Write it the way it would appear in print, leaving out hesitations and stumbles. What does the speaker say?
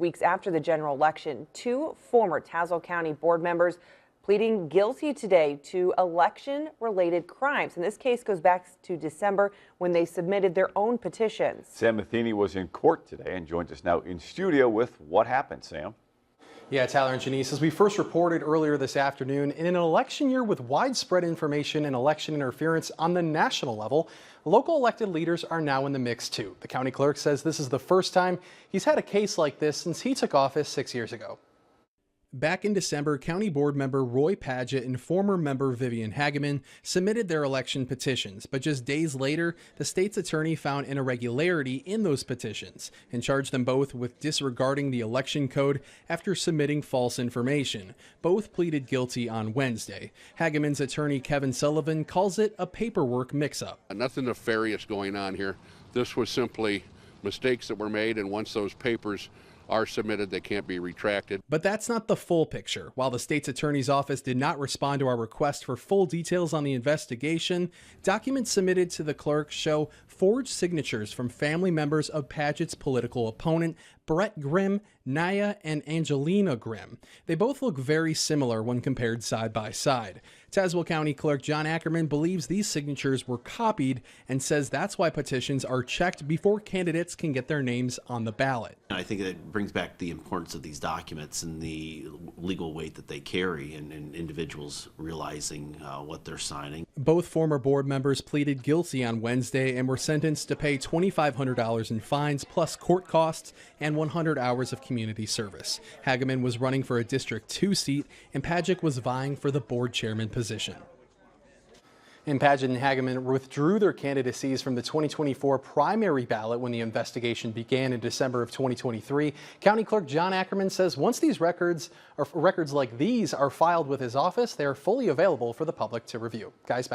Weeks after the general election, two former Tazewell County board members pleading guilty today to election-related crimes. And this case goes back to December when they submitted their own petitions. Sam Matheny was in court today and joins us now in studio with what happened, Sam. Yeah, Tyler and Janice, as we first reported earlier this afternoon, in an election year with widespread information and election interference on the national level, local elected leaders are now in the mix too. The county clerk says this is the first time he's had a case like this since he took office 6 years ago. Back in December, County Board member Roy Padgett and former member Vivian Hageman submitted their election petitions, but just days later, the state's attorney found an irregularity in those petitions and charged them both with disregarding the election code after submitting false information. Both pleaded guilty on Wednesday. Hageman's attorney Kevin Sullivan calls it a paperwork mix-up. Nothing nefarious going on here. This was simply mistakes that were made, and once those papers are submitted, they can't be retracted. But that's not the full picture. While the state's attorney's office did not respond to our request for full details on the investigation, documents submitted to the clerk show forged signatures from family members of Padgett's political opponent, Brett Grimm, Naya, and Angelina Grimm. They both look very similar when compared side by side. Tazewell County Clerk John Ackerman believes these signatures were copied and says that's why petitions are checked before candidates can get their names on the ballot. I think it brings back the importance of these documents and the legal weight that they carry, and individuals realizing what they're signing. Both former board members pleaded guilty on Wednesday and were sentenced to pay $2,500 in fines plus court costs and 100 hours of community service. Hageman was running for a District 2 seat and Padgett was vying for the board chairman position. And Padgett and Hageman withdrew their candidacies from the 2024 primary ballot when the investigation began in December of 2023. County Clerk John Ackerman says once these records like these are filed with his office, they are fully available for the public to review. Guys, back